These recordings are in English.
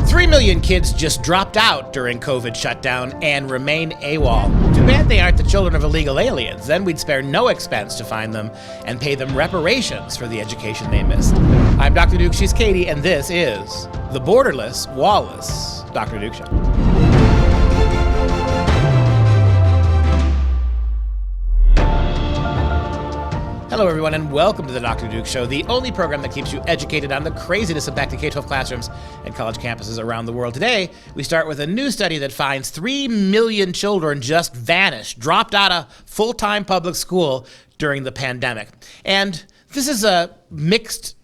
3 million kids just dropped out during COVID shutdown and remain AWOL. Too bad they aren't the children of illegal aliens. Then we'd spare no expense to find them and pay them reparations for the education they missed. I'm Dr. Duke, she's Katie, and this is the borderless, wall-less Dr. Duke Show. Hello, everyone, and welcome to the Dr. Duke Show, the only program that keeps you educated on the craziness impacting K-12 classrooms and college campuses around the world. Today, we start with a new study that finds 3 million children just vanished, dropped out of full-time public school during the pandemic. And this is a mixed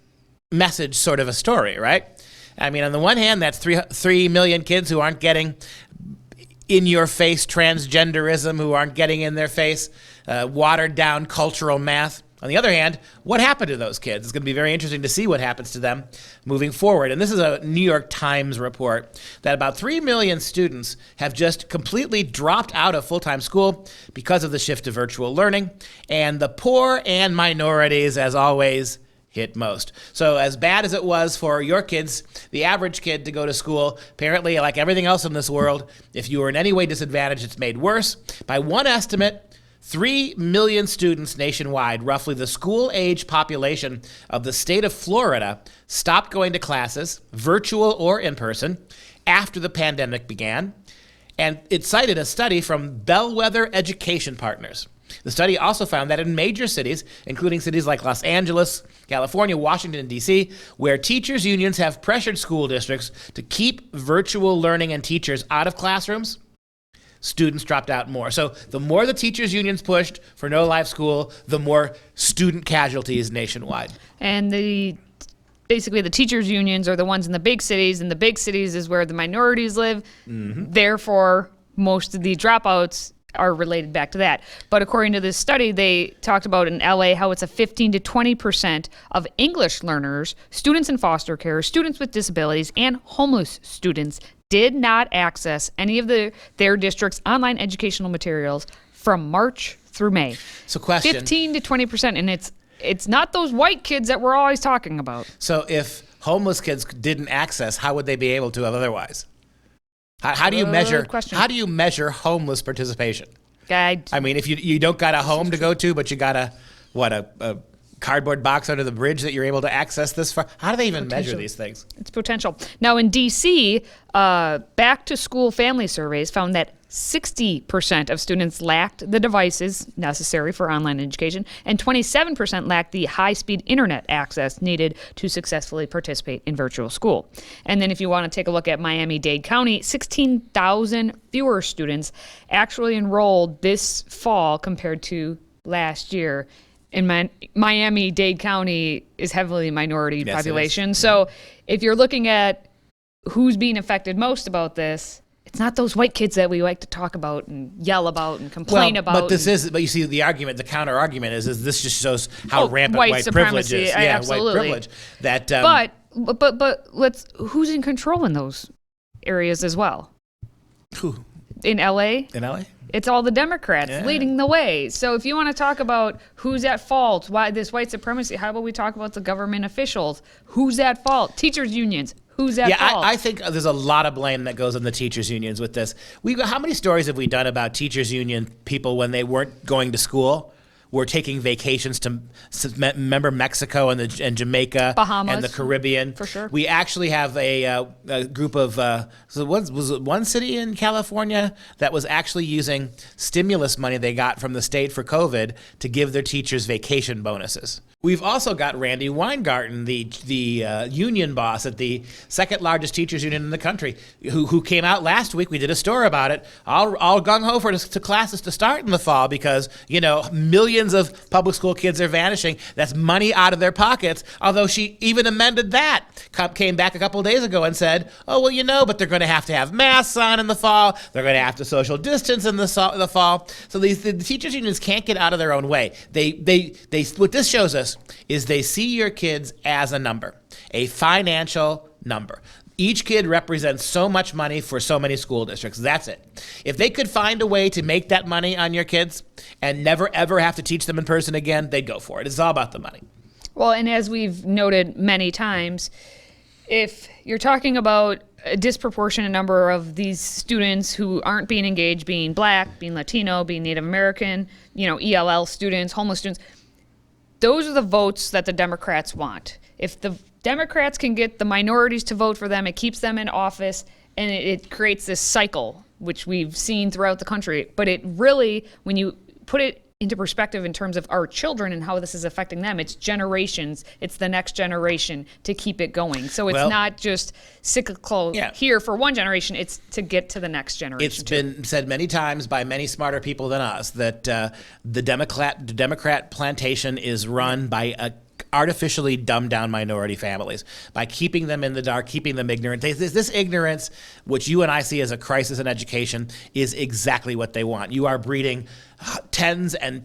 message sort of a story, right? I mean, on the one hand, that's 3 million kids who aren't getting in-your-face transgenderism, who aren't getting in their face watered-down cultural math. On the other hand, what happened to those kids? It's going to be very interesting to see what happens to them moving forward. And this is a New York Times report that about 3 million students have just completely dropped out of full-time school because of the shift to virtual learning. And the poor and minorities, as always, hit most. So as bad as it was for your kids, the average kid to go to school, apparently, like everything else in this world, if you were in any way disadvantaged, it's made worse. By one estimate, 3 million students nationwide, roughly the school-age population of the state of Florida, stopped going to classes, virtual or in person, after the pandemic began. And it cited a study from Bellwether Education Partners. The study also found that in major cities, including cities like Los Angeles, California, Washington, D.C., where teachers' unions have pressured school districts to keep virtual learning and teachers out of classrooms, students dropped out more. So the more the teachers' unions pushed for no live school, the more student casualties nationwide. And basically the teachers' unions are the ones in the big cities, and the big cities is where the minorities live. Mm-hmm. Therefore, most of the dropouts are related back to that. But according to this study, they talked about in LA how it's a 15 to 20% of English learners, students in foster care, students with disabilities, and homeless students did not access any of their district's online educational materials from March through May. So question. 15 to 20%, and it's not those white kids that we're always talking about. So if homeless kids didn't access, how would they be able to otherwise? How do you measure homeless participation? I mean, if you don't got a home to go to, but you got a cardboard box under the bridge that you're able to access this for? How do they even measure these things? It's potential. Now in D.C., back to school family surveys found that 60% of students lacked the devices necessary for online education, and 27% lacked the high-speed internet access needed to successfully participate in virtual school. And then if you want to take a look at Miami-Dade County, 16,000 fewer students actually enrolled this fall compared to last year. In Miami-Dade County is heavily minority population. So if you're looking at who's being affected most about this, it's not those white kids that we like to talk about and yell about and complain about. But you see, the counter argument is this just shows how rampant white privilege is. Yeah, absolutely. White privilege. But who's in control in those areas as well? Who? In LA? In LA? It's all the Democrats leading the way. So if you want to talk about who's at fault, why this white supremacy, how about we talk about the government officials? Who's at fault? Teachers' unions. Who's at fault? I think there's a lot of blame that goes on the teachers' unions with this. How many stories have we done about teachers' union people when they weren't going to school? Were taking vacations to remember Mexico and Jamaica, Bahamas, and the Caribbean. For sure. We actually have a group of was it one city in California that was actually using stimulus money they got from the state for COVID to give their teachers vacation bonuses. We've also got Randy Weingarten, the union boss at the second largest teachers union in the country, who came out last week. We did a story about it. All gung ho for to classes to start in the fall because millions of public school kids are vanishing. That's money out of their pockets. Although she even amended that, came back a couple of days ago and said, oh well, but they're going to have masks on in the fall. They're going to have to social distance in the fall. So the teachers unions can't get out of their own way. They what this shows us is they see your kids as a number, a financial number. Each kid represents so much money for so many school districts. That's it. If they could find a way to make that money on your kids and never, ever have to teach them in person again, they'd go for it. It's all about the money. Well, and as we've noted many times, if you're talking about a disproportionate number of these students who aren't being engaged, being Black, being Latino, being Native American, ELL students, homeless students, those are the votes that the Democrats want. If the Democrats can get the minorities to vote for them, it keeps them in office, and it creates this cycle, which we've seen throughout the country. But it really, when you put it into perspective in terms of our children and how this is affecting them, it's generations, it's the next generation to keep it going. So it's not just cyclical here for one generation, it's to get to the next generation. It's been said many times by many smarter people than us that the Democrat plantation is run by a artificially dumbed down minority families by keeping them in the dark, keeping them ignorant. This ignorance, which you and I see as a crisis in education, is exactly what they want. You are breeding tens and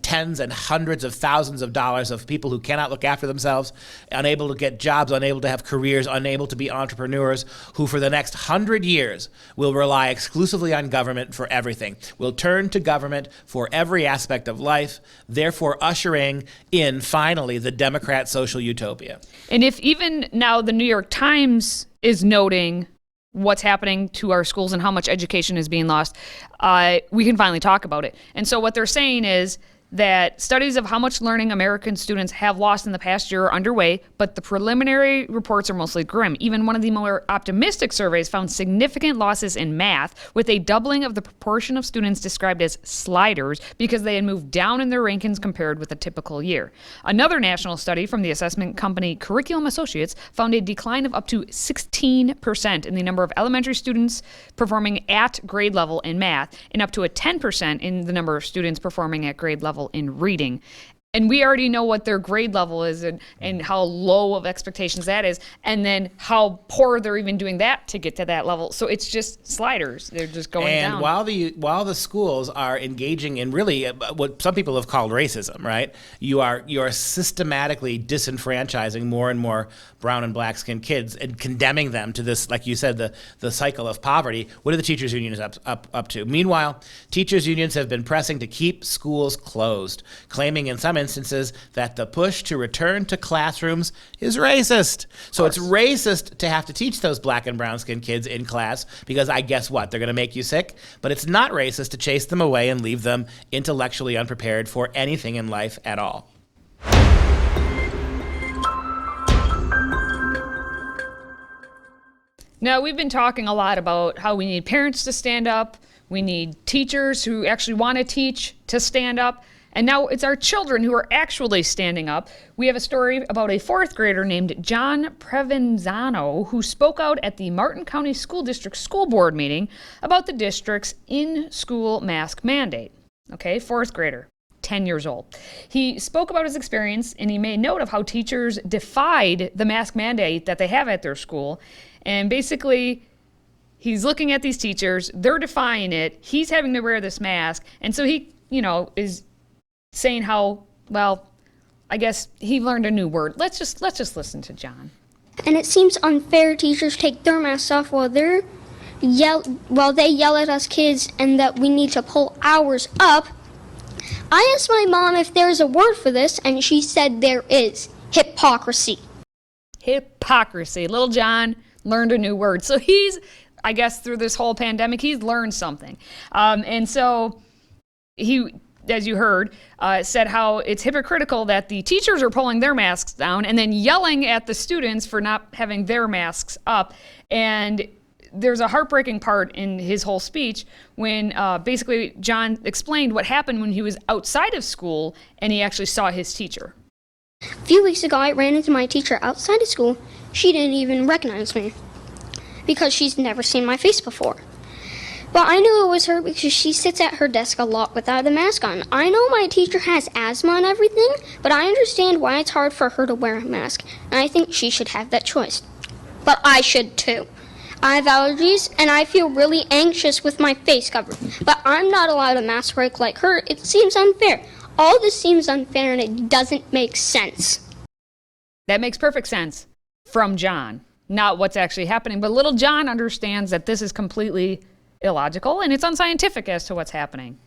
hundreds of thousands of dollars of people who cannot look after themselves, unable to get jobs, unable to have careers, unable to be entrepreneurs, who for the next 100 years will rely exclusively on government for everything, will turn to government for every aspect of life, therefore ushering in, finally, the Democrat social utopia. And if even now the New York Times is noting what's happening to our schools and how much education is being lost, we can finally talk about it. And so what they're saying is that studies of how much learning American students have lost in the past year are underway, but the preliminary reports are mostly grim. Even one of the more optimistic surveys found significant losses in math, with a doubling of the proportion of students described as sliders because they had moved down in their rankings compared with a typical year. Another national study from the assessment company Curriculum Associates found a decline of up to 16% in the number of elementary students performing at grade level in math, and up to a 10% in the number of students performing at grade level in reading. And we already know what their grade level is and how low of expectations that is, and then how poor they're even doing that to get to that level. So it's just sliders. They're just going down. And while the schools are engaging in really what some people have called racism, right? You are systematically disenfranchising more and more brown and black skinned kids and condemning them to this, like you said, the cycle of poverty. What are the teachers unions up to? Meanwhile, teachers unions have been pressing to keep schools closed, claiming in some instances that the push to return to classrooms is racist. So it's racist to have to teach those black and brown skinned kids in class because I guess what? They're going to make you sick. But it's not racist to chase them away and leave them intellectually unprepared for anything in life at all. Now, we've been talking a lot about how we need parents to stand up. We need teachers who actually want to teach to stand up. And now it's our children who are actually standing up. We have a story about a fourth grader named John Prevenzano who spoke out at the Martin County School District School Board meeting about the district's in-school mask mandate. Okay, fourth grader, 10 years old. He spoke about his experience, and he made note of how teachers defied the mask mandate that they have at their school. And basically, he's looking at these teachers, they're defying it, he's having to wear this mask, and so he, is saying how, well, I guess he learned a new word. Let's just listen to John. And it seems unfair teachers take their masks off while they yell at us kids and that we need to pull ours up. I asked my mom if there's a word for this, and she said there is. Hypocrisy. Hypocrisy. Little John learned a new word. So he's, I guess through this whole pandemic, he's learned something. And so he, as you heard, said how it's hypocritical that the teachers are pulling their masks down and then yelling at the students for not having their masks up. And there's a heartbreaking part in his whole speech when basically John explained what happened when he was outside of school and he actually saw his teacher. A few weeks ago, I ran into my teacher outside of school. She didn't even recognize me because she's never seen my face before. But I knew it was her because she sits at her desk a lot without a mask on. I know my teacher has asthma and everything, but I understand why it's hard for her to wear a mask, and I think she should have that choice. But I should too. I have allergies, and I feel really anxious with my face covered. But I'm not allowed a mask break like her. It seems unfair. All this seems unfair, and it doesn't make sense. That makes perfect sense from John, not what's actually happening. But little John understands that this is completely illogical, and it's unscientific as to what's happening.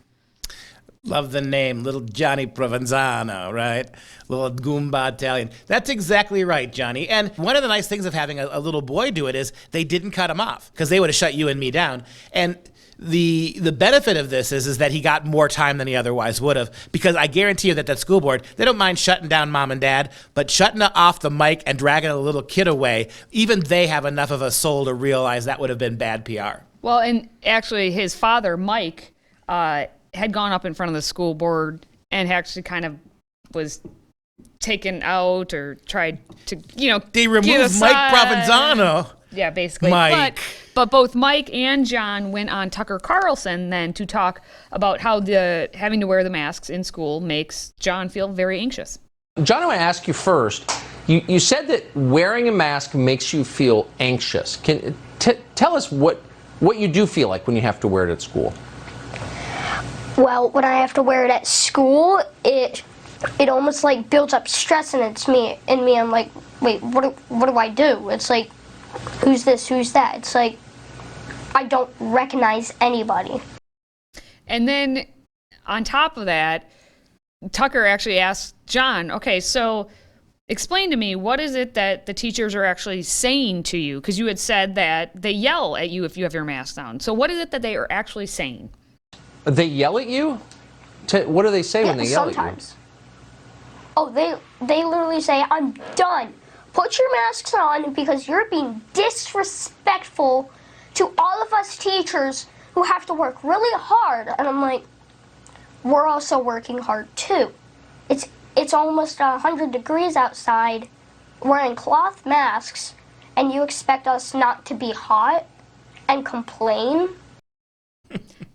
Love the name, little Johnny Provenzano, right? Little Goomba Italian. That's exactly right, Johnny. And one of the nice things of having a little boy do it is they didn't cut him off because they would have shut you and me down. And the benefit of this is that he got more time than he otherwise would have, because I guarantee you that school board, they don't mind shutting down mom and dad, but shutting off the mic and dragging a little kid away, even they have enough of a soul to realize that would have been bad PR. Well, and actually his father, Mike, had gone up in front of the school board and actually kind of was taken out or tried to, They removed Mike Provenzano. Yeah, basically. Mike. But both Mike and John went on Tucker Carlson then to talk about how having to wear the masks in school makes John feel very anxious. John, I want to ask you first. You said that wearing a mask makes you feel anxious. Can tell us what you do feel like when you have to wear it at school? Well, when I have to wear it at school, it almost like builds up stress in me. I'm like, wait, what do I do? It's like, who's this? Who's that? It's like, I don't recognize anybody. And then on top of that, Tucker actually asked John, okay, so explain to me, what is it that the teachers are actually saying to you? Because you had said that they yell at you if you have your mask on. So what is it that they are actually saying? They yell at you? What do they say when they yell sometimes. at you? Oh, they literally say, I'm done. Put your masks on because you're being disrespectful to all of us teachers who have to work really hard. And I'm like, we're also working hard too. It's almost 100 degrees outside, wearing cloth masks, and you expect us not to be hot and complain?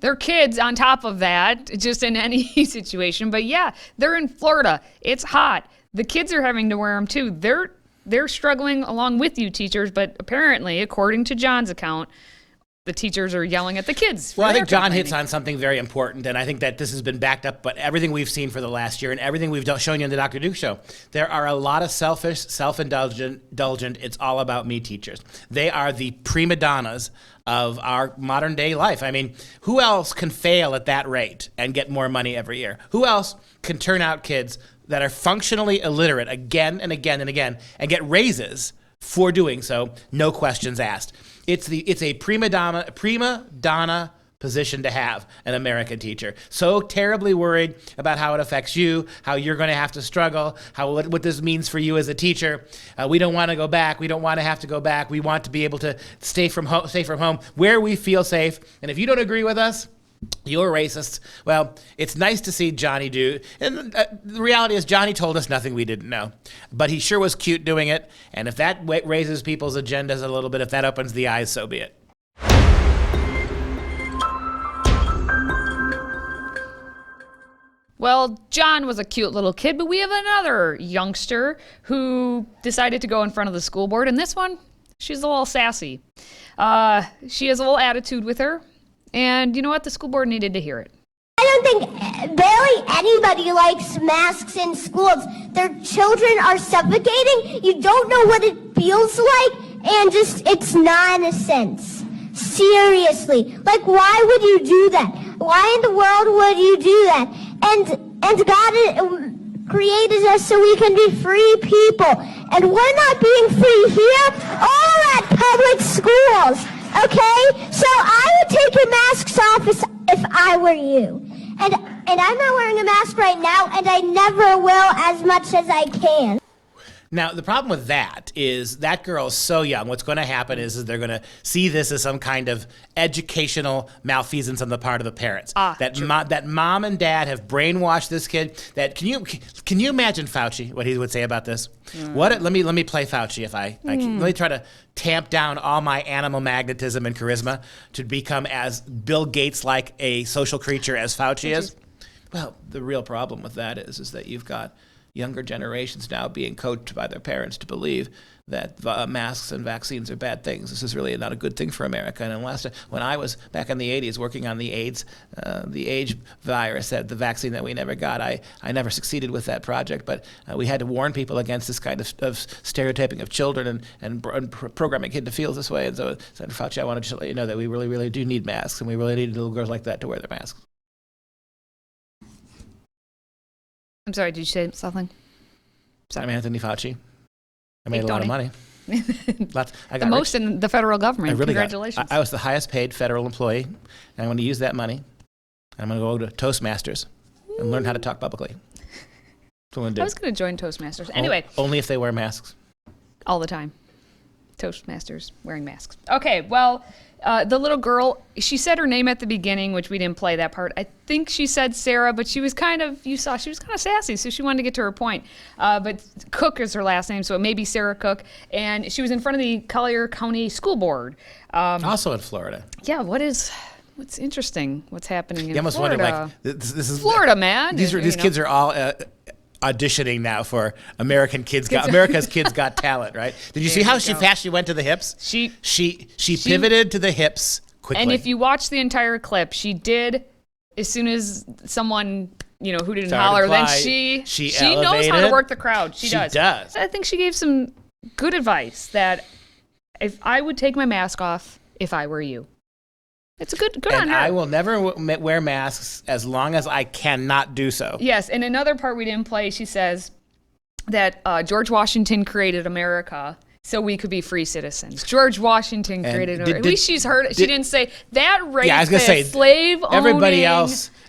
They're kids on top of that, just in any situation. But yeah, they're in Florida. It's hot. The kids are having to wear them too. They're struggling along with you, teachers. But apparently, according to John's account, the teachers are yelling at the kids. Well, I think John hits on something very important, and I think that this has been backed up, but everything we've seen for the last year and everything we've shown you in the Dr. Duke Show, there are a lot of selfish, self-indulgent, it's all about me teachers. They are the prima donnas of our modern day life. I mean, who else can fail at that rate and get more money every year? Who else can turn out kids that are functionally illiterate again and again and again and get raises for doing so, no questions asked? It's a prima donna position to have, an American teacher. So terribly worried about how it affects you, how you're going to have to struggle, what this means for you as a teacher. We don't want to go back. We don't want to have to go back. We want to be able to stay from home where we feel safe. And if you don't agree with us, you're racist. Well, it's nice to see Johnny do. And the reality is Johnny told us nothing we didn't know. But he sure was cute doing it. And if that raises people's agendas a little bit, if that opens the eyes, so be it. Well, John was a cute little kid, but we have another youngster who decided to go in front of the school board. And this one, she's a little sassy. She has a little attitude with her. And you know what? The school board needed to hear it. I don't think barely anybody likes masks in schools. Their children are suffocating. You don't know what it feels like, and it's nonsense. Seriously. Like, why would you do that? Why in the world would you do that? And God created us so we can be free people. And we're not being free here or at public schools. Okay? So I would take your masks off if I were you. And I'm not wearing a mask right now, and I never will as much as I can. Now, the problem with that is that girl is so young. What's going to happen is they're going to see this as some kind of educational malfeasance on the part of the parents. That mom and dad have brainwashed this kid. That can you imagine Fauci, what he would say about this? Let me play Fauci if I can. Let me try to tamp down all my animal magnetism and charisma to become as Bill Gates-like a social creature as Fauci is. Well, the real problem with that is that you've got younger generations now being coached by their parents to believe that masks and vaccines are bad things. This is really not a good thing for America. And when I was back in the 80s working on the AIDS virus, that the vaccine that we never got, I never succeeded with that project, but we had to warn people against this kind of stereotyping of children and programming kids to feel this way. And so, Senator Fauci, I want to just let you know that we really, really do need masks, and we really need little girls like that to wear their masks. I'm sorry, did you say something? I'm Anthony Fauci. I made a lot of money. I got most rich. in the federal government. I really Congratulations. I was the highest paid federal employee, and I'm going to use that money. I'm going to go to Toastmasters and learn how to talk publicly. That's what I'm going to do. I was going to join Toastmasters. Anyway. Only if they wear masks. All the time. Toastmasters wearing masks. Okay, well, the little girl, she said her name at the beginning, which we didn't play that part. I think she said Sarah, but she was kind of sassy, so she wanted to get to her point. But Cook is her last name, so it may be Sarah Cook. And she was in front of the Collier County School Board. Also in Florida. Yeah, what's interesting? What's happening in you almost Florida? wonder, like, this is Florida, man. These kids are all auditioning now for America's Kids Got Talent, right? Did you see how fast she went to the hips? She pivoted to the hips quickly. And if you watch the entire clip, she did, as soon as someone hooted and hollered, then she knows how to work the crowd. She does. I think she gave some good advice that if I would take my mask off if I were you. It's a good on her. I will never wear masks as long as I cannot do so. Yes, and another part we didn't play, she says that George Washington created America so we could be free citizens. George Washington created America. At least she's heard it. She didn't say that rapist, I was gonna say, slave-owning.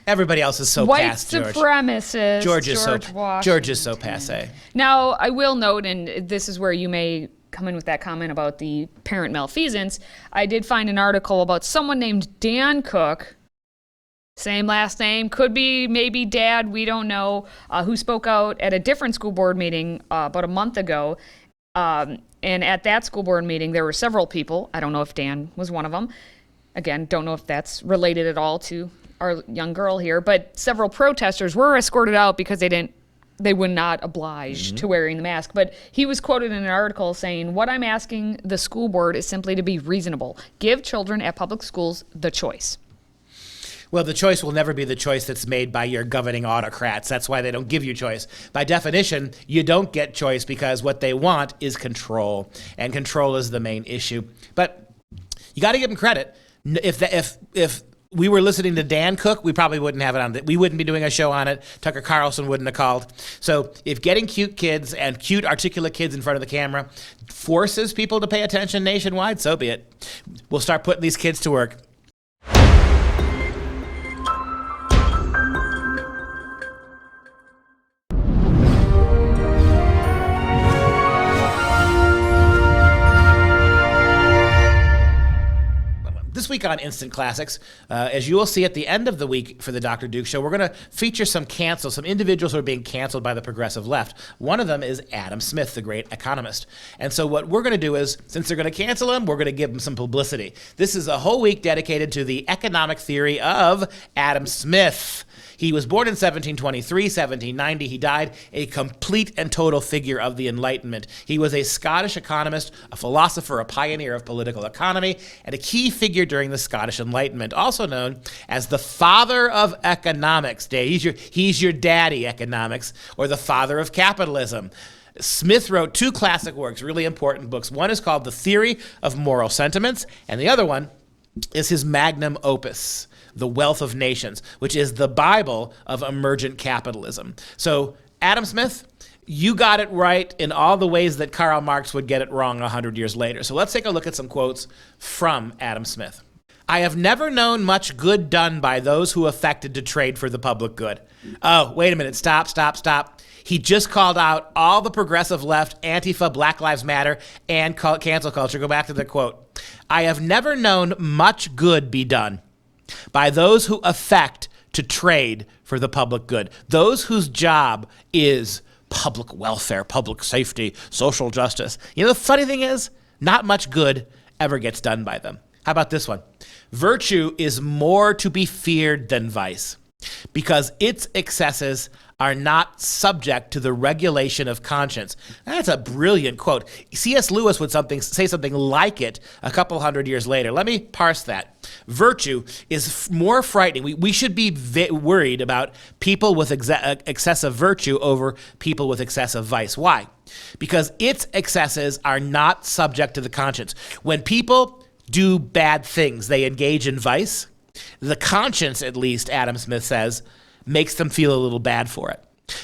Everybody else is so white past George. Supremacist. George is so passe. Now, I will note, and this is where you may come in with that comment about the parent malfeasance, I did find an article about someone named Dan Cook, same last name, could be maybe dad, we don't know, who spoke out at a different school board meeting about a month ago. And at that school board meeting, there were several people. I don't know if Dan was one of them. Again, don't know if that's related at all to our young girl here, but several protesters were escorted out because they were not obliged to wearing the mask. But he was quoted in an article saying, "What I'm asking the school board is simply to be reasonable. Give children at public schools the choice." Well, the choice will never be the choice that's made by your governing autocrats. That's why they don't give you choice. By definition, you don't get choice because what they want is control, and control is the main issue. But you got to give them credit. If we were listening to Dan Cook, we probably wouldn't have it on. We wouldn't be doing a show on it. Tucker Carlson wouldn't have called. So if getting cute kids and cute, articulate kids in front of the camera forces people to pay attention nationwide, so be it. We'll start putting these kids to work. This week on Instant Classics, as you will see at the end of the week for the Dr. Duke Show, we're going to feature some individuals who are being canceled by the progressive left. One of them is Adam Smith, the great economist. And so what we're going to do is, since they're going to cancel him, we're going to give him some publicity. This is a whole week dedicated to the economic theory of Adam Smith. He was born in 1723, 1790. He died a complete and total figure of the Enlightenment. He was a Scottish economist, a philosopher, a pioneer of political economy, and a key figure during the Scottish Enlightenment, also known as the father of economics. He's your daddy, economics, or the father of capitalism. Smith wrote two classic works, really important books. One is called The Theory of Moral Sentiments, and the other one is his magnum opus, The Wealth of Nations, which is the Bible of emergent capitalism. So, Adam Smith, you got it right in all the ways that Karl Marx would get it wrong 100 years later. So let's take a look at some quotes from Adam Smith. "I have never known much good done by those who affected to trade for the public good." Oh, wait a minute. Stop. He just called out all the progressive left, Antifa, Black Lives Matter, and cancel culture. Go back to the quote. "I have never known much good be done by those who affect to trade for the public good. Those whose job is public welfare, public safety, social justice." You know, the funny thing is, not much good ever gets done by them. How about this one? "Virtue is more to be feared than vice, because its excesses are not subject to the regulation of conscience." That's a brilliant quote. C.S. Lewis would say something like it a couple hundred years later. Let me parse that. Virtue is more frightening. We should be worried about people with excessive virtue over people with excessive vice. Why? Because its excesses are not subject to the conscience. When people do bad things, they engage in vice, the conscience, at least, Adam Smith says, makes them feel a little bad for it.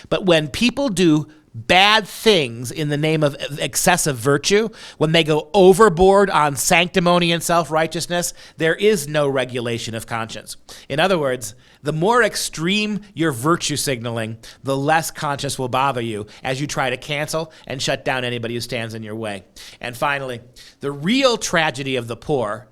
But when people do bad things in the name of excessive virtue, when they go overboard on sanctimony and self-righteousness, there is no regulation of conscience. In other words, the more extreme your virtue signaling, the less conscience will bother you as you try to cancel and shut down anybody who stands in your way. And finally, the real tragedy of the poor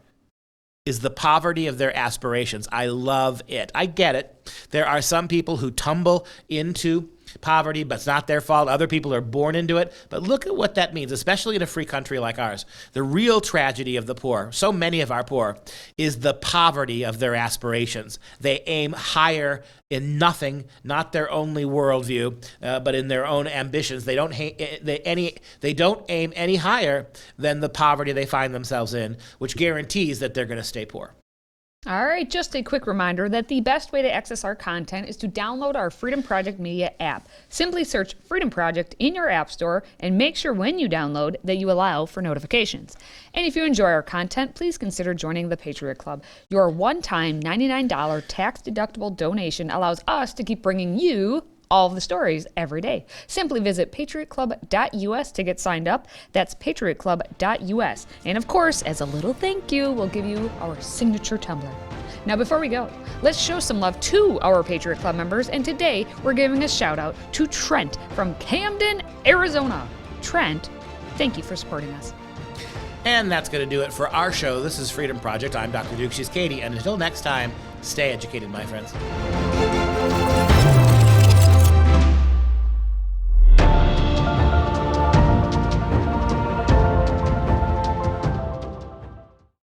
is the poverty of their aspirations. I love it. I get it. There are some people who tumble into poverty, but it's not their fault. Other people are born into it. But look at what that means, especially in a free country like ours. The real tragedy of the poor, so many of our poor, is the poverty of their aspirations. They aim higher in nothing, not their only worldview, but in their own ambitions. They don't aim any higher than the poverty they find themselves in, which guarantees that they're going to stay poor. All right, just a quick reminder that the best way to access our content is to download our Freedom Project Media app. Simply search Freedom Project in your app store and make sure when you download that you allow for notifications. And if you enjoy our content, please consider joining the Patriot Club. Your one-time $99 tax-deductible donation allows us to keep bringing you all of the stories every day. Simply visit patriotclub.us to get signed up. That's patriotclub.us. And of course, as a little thank you, we'll give you our signature tumbler. Now, before we go, let's show some love to our Patriot Club members. And today, we're giving a shout out to Trent from Camden, Arizona. Trent, thank you for supporting us. And that's going to do it for our show. This is Freedom Project. I'm Dr. Duke. She's Katie. And until next time, stay educated, my friends.